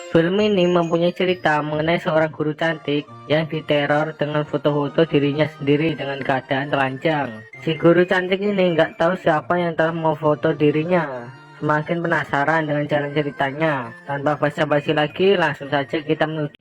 Film ini mempunyai cerita mengenai seorang guru cantik yang diteror dengan foto-foto dirinya sendiri dengan keadaan telanjang. Si guru cantik ini nggak tahu siapa yang telah memfoto dirinya. Semakin penasaran dengan jalan ceritanya, tanpa basa-basi lagi langsung saja kita menuju.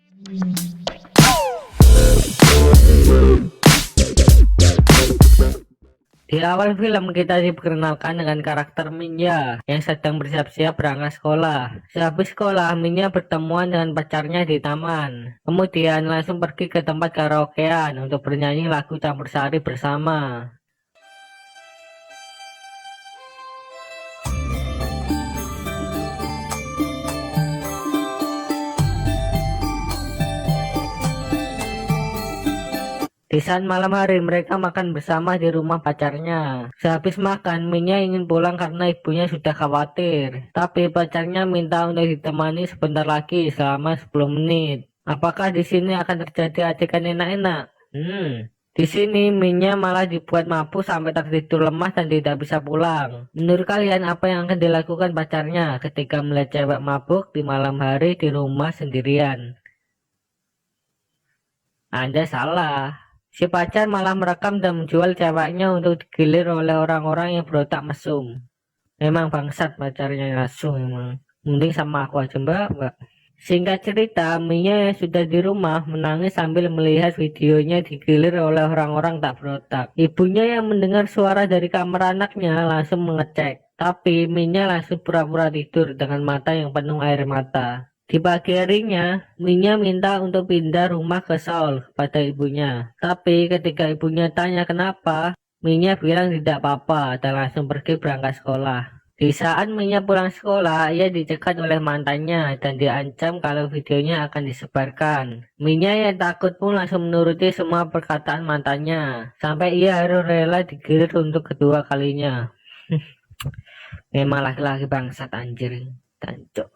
Di awal film kita diperkenalkan dengan karakter Minya yang sedang bersiap-siap berangkat sekolah. Sehabis sekolah, Minya bertemuan dengan pacarnya di taman. Kemudian langsung pergi ke tempat karaokean untuk bernyanyi lagu Campur Sari bersama. Di saat malam hari mereka makan bersama di rumah pacarnya. Sehabis makan, Minya ingin pulang karena ibunya sudah khawatir. Tapi pacarnya minta untuk ditemani sebentar lagi selama 10 menit. Apakah di sini akan terjadi adegan enak-enak? Di sini Minya malah dibuat mabuk sampai tertidur lemah dan tidak bisa pulang. Menurut kalian apa yang akan dilakukan pacarnya ketika melihat cewek mabuk di malam hari di rumah sendirian? Anda salah. Si pacar malah merekam dan menjual ceweknya untuk digilir oleh orang-orang yang berotak mesum. Memang bangsat pacarnya langsung emang. Mending sama aku aja mbak. Singkat cerita, Mia yang sudah di rumah menangis sambil melihat videonya digilir oleh orang-orang tak berotak. Ibunya yang mendengar suara dari kamar anaknya langsung mengecek. Tapi Mia langsung pura-pura tidur dengan mata yang penuh air mata. Di pagi harinya, Minya minta untuk pindah rumah ke Seoul kepada ibunya. Tapi ketika ibunya tanya kenapa, Minya bilang tidak apa-apa dan langsung pergi berangkat sekolah. Di saat Minya pulang sekolah, ia dicegat oleh mantannya dan diancam kalau videonya akan disebarkan. Minya yang takut pun langsung menuruti semua perkataan mantannya, sampai ia harus rela digilir untuk kedua kalinya. Memang laki-laki bangsat anjir, tancuk.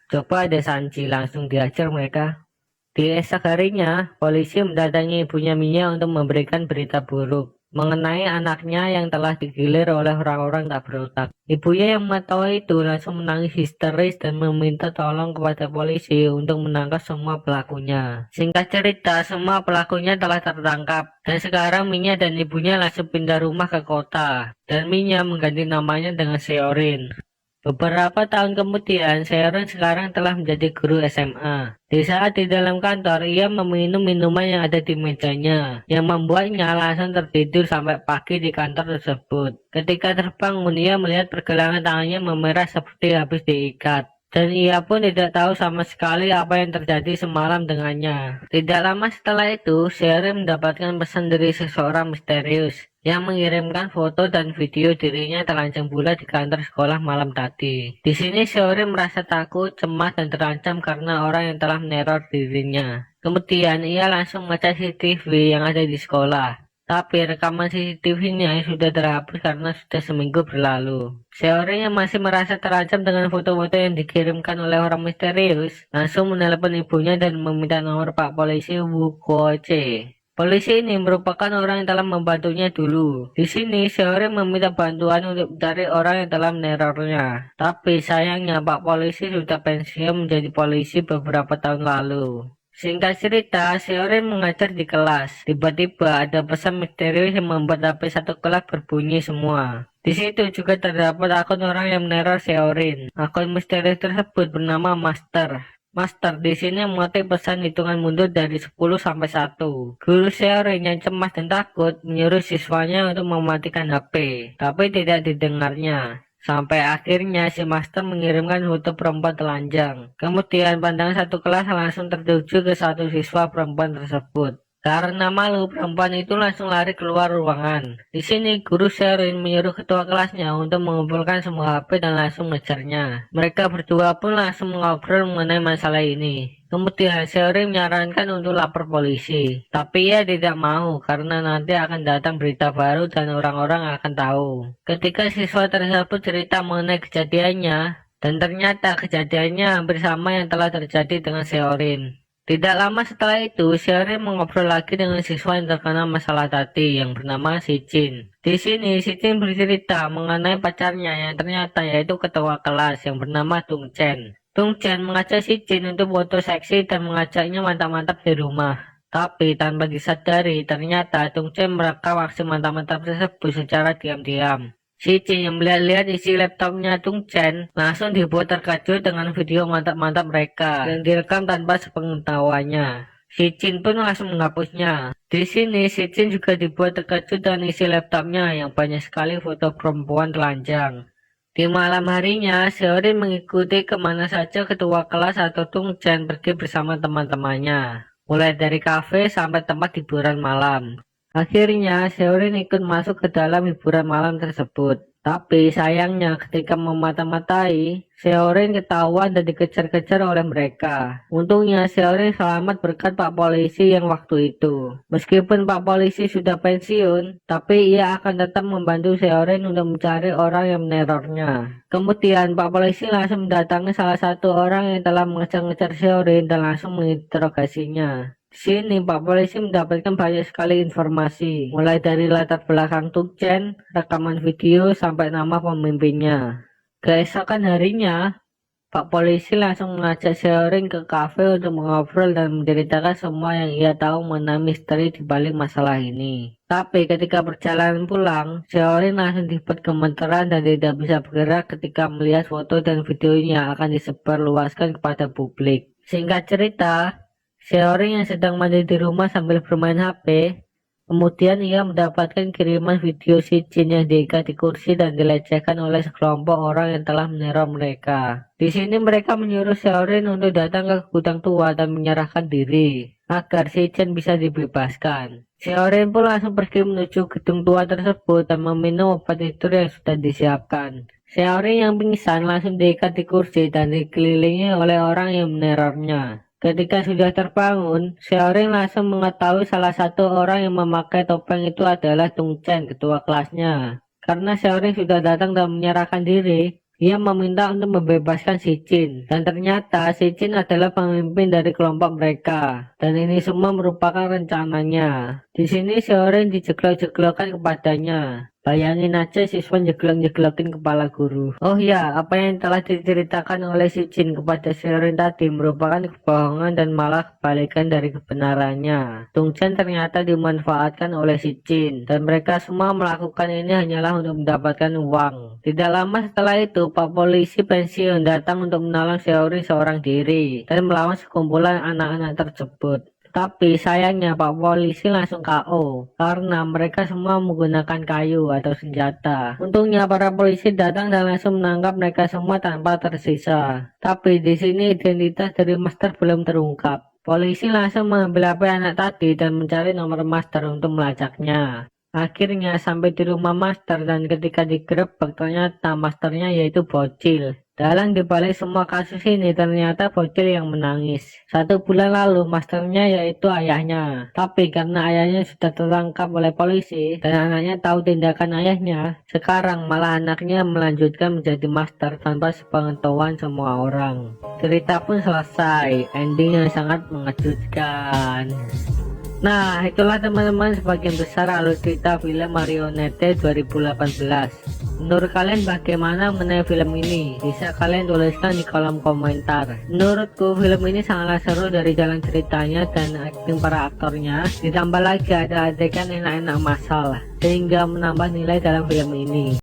Coba deh Sanji langsung diajar mereka. Di esok harinya, polisi mendatangi ibunya Mia untuk memberikan berita buruk mengenai anaknya yang telah digilir oleh orang-orang tak berotak. Ibunya yang mengetahui itu langsung menangis histeris dan meminta tolong kepada polisi untuk menangkap semua pelakunya. Singkat cerita, semua pelakunya telah tertangkap dan sekarang Minya dan ibunya langsung pindah rumah ke kota dan Minya mengganti namanya dengan Seorin. Beberapa tahun kemudian, Sharon sekarang telah menjadi guru SMA. Di saat di dalam kantor, ia meminum minuman yang ada di mejanya, yang membuatnya langsung tertidur sampai pagi di kantor tersebut. Ketika terbangun, ia melihat pergelangan tangannya memerah seperti habis diikat. Dan ia pun tidak tahu sama sekali apa yang terjadi semalam dengannya. Tidak lama setelah itu, Sharon mendapatkan pesan dari seseorang misterius yang mengirimkan foto dan video dirinya telanjang bulat di kantor sekolah malam tadi. Di sini Sharon merasa takut, cemas, dan terancam karena orang yang telah meneror dirinya. Kemudian ia langsung mengecek CCTV yang ada di sekolah. Tapi rekaman CCTV-nya sudah terhapus karena sudah seminggu berlalu. Seorang yang masih merasa terancam dengan foto-foto yang dikirimkan oleh orang misterius, langsung menelepon ibunya dan meminta nomor Pak Polisi Wu Kuo-che. Polisi ini merupakan orang yang telah membantunya dulu. Di sini, seorang meminta bantuan untuk mencari orang yang telah menerornya. Tapi sayangnya Pak Polisi sudah pensiun menjadi polisi beberapa tahun lalu. Singkat cerita, Seorin mengajar di kelas. Tiba-tiba ada pesan misterius yang membuat HP satu kelas berbunyi semua. Di situ juga terdapat akun orang yang meneror Seorin. Akun misterius tersebut bernama Master. Master di sini mengetik pesan hitungan mundur dari 10 sampai 1. Guru Seorin yang cemas dan takut menyuruh siswanya untuk mematikan HP, tapi tidak didengarnya. Sampai akhirnya si master mengirimkan foto perempuan telanjang. Kemudian pandangan satu kelas langsung tertuju ke satu siswa perempuan tersebut. Karena malu, perempuan itu langsung lari keluar ruangan. Di sini guru Sherin menyuruh ketua kelasnya untuk mengumpulkan semua HP dan langsung mengejarnya. Mereka berdua pun langsung mengobrol mengenai masalah ini. Kemudian Sherin menyarankan untuk lapor polisi. Tapi ia tidak mau karena nanti akan datang berita baru dan orang-orang akan tahu. Ketika siswa tersebut cerita mengenai kejadiannya, dan ternyata kejadiannya hampir sama yang telah terjadi dengan Sherin. Tidak lama setelah itu, Sherin mengobrol lagi dengan siswa yang terkena masalah tadi yang bernama Si Jin. Di sini, Si Jin bercerita mengenai pacarnya yang ternyata yaitu ketua kelas yang bernama Tung Chen. Tung Chen mengajak si Jin untuk foto seksi dan mengajaknya mantap-mantap di rumah. Tapi tanpa disadari, ternyata Tung Chen merekam aksi mantap-mantap tersebut secara diam-diam. Si Jin yang melihat-lihat isi laptopnya Tung Chen langsung dibuat terkejut dengan video mantap-mantap mereka yang direkam tanpa sepengetahuannya. Si Jin pun langsung menghapusnya. Di sini si Jin juga dibuat terkejut dengan isi laptopnya yang banyak sekali foto perempuan telanjang. Di malam harinya, Seorin mengikuti kemana saja ketua kelas atau Tung Chen pergi bersama teman-temannya, mulai dari kafe sampai tempat hiburan malam. Akhirnya, Seorin ikut masuk ke dalam hiburan malam tersebut. Tapi sayangnya ketika memata-matai, Seorin ketahuan dan dikejar-kejar oleh mereka. Untungnya Seorin selamat berkat Pak Polisi yang waktu itu. Meskipun Pak Polisi sudah pensiun, tapi ia akan tetap membantu Seorin untuk mencari orang yang menerornya. Kemudian Pak Polisi langsung mendatangi salah satu orang yang telah mengejar-ngejar Seorin dan langsung menginterogasinya. Di sini Pak Polisi mendapatkan banyak sekali informasi, mulai dari latar belakang Tung Chen, rekaman video, sampai nama pemimpinnya. Keesokan harinya, Pak Polisi langsung mengajak Seorin ke kafe untuk mengobrol dan menceritakan semua yang ia tahu mengenai misteri di balik masalah ini. Tapi ketika perjalanan pulang, Seorin langsung dibuat gemeteran dan tidak bisa bergerak ketika melihat foto dan videonya akan disebarluaskan kepada publik. Singkat cerita, Seorin yang sedang mandi di rumah sambil bermain HP, kemudian ia mendapatkan kiriman video si Jin yang diikat di kursi dan dilecehkan oleh sekelompok orang yang telah meneror mereka. Di sini mereka menyuruh Seorin untuk datang ke gudang tua dan menyerahkan diri, agar si Jin bisa dibebaskan. Seorin pun langsung pergi menuju gedung tua tersebut dan meminum obat tidur yang sudah disiapkan. Seorin yang pingsan langsung diikat di kursi dan dikelilingi oleh orang yang menerornya. Ketika sudah terbangun, Seorin langsung mengetahui salah satu orang yang memakai topeng itu adalah Tung Chen, ketua kelasnya. Karena Seorin sudah datang dan menyerahkan diri, ia meminta untuk membebaskan si Jin. Dan ternyata si Jin adalah pemimpin dari kelompok mereka. Dan ini semua merupakan rencananya. Di sini Seorin dijeglok-jeglokan kepadanya. Bayangin aja siswa jeglok-jeglokin kepala guru. Oh ya, apa yang telah diceritakan oleh si Jin kepada Seorin tadi merupakan kebohongan dan malah kebalikan dari kebenarannya. Tung Chen ternyata dimanfaatkan oleh si Jin, dan mereka semua melakukan ini hanyalah untuk mendapatkan uang. Tidak lama setelah itu, Pak Polisi pensiun datang untuk menolong Seorin seorang diri dan melawan sekumpulan anak-anak tersebut. Tapi sayangnya Pak Polisi langsung KO karena mereka semua menggunakan kayu atau senjata. Untungnya para polisi datang dan langsung menangkap mereka semua tanpa tersisa. Tapi di sini identitas dari Master belum terungkap. Polisi langsung mengambil HP anak tadi dan mencari nomor Master untuk melacaknya. Akhirnya sampai di rumah Master dan ketika digerebek ternyata Masternya yaitu bocil. Dalang dibalik semua kasus ini ternyata bocil yang menangis. 1 bulan lalu Masternya yaitu ayahnya. Tapi karena ayahnya sudah tertangkap oleh polisi dan anaknya tahu tindakan ayahnya, sekarang malah anaknya melanjutkan menjadi Master tanpa sepengetahuan semua orang. Cerita pun selesai, ending yang sangat mengejutkan. Nah, itulah teman-teman sebagian besar alur cerita film Marionette 2018. Menurut kalian bagaimana mengenai film ini? Bisa kalian tuliskan di kolom komentar. Menurutku film ini sangatlah seru dari jalan ceritanya dan akting para aktornya. Ditambah lagi ada adegan enak-enak masal, sehingga menambah nilai dalam film ini.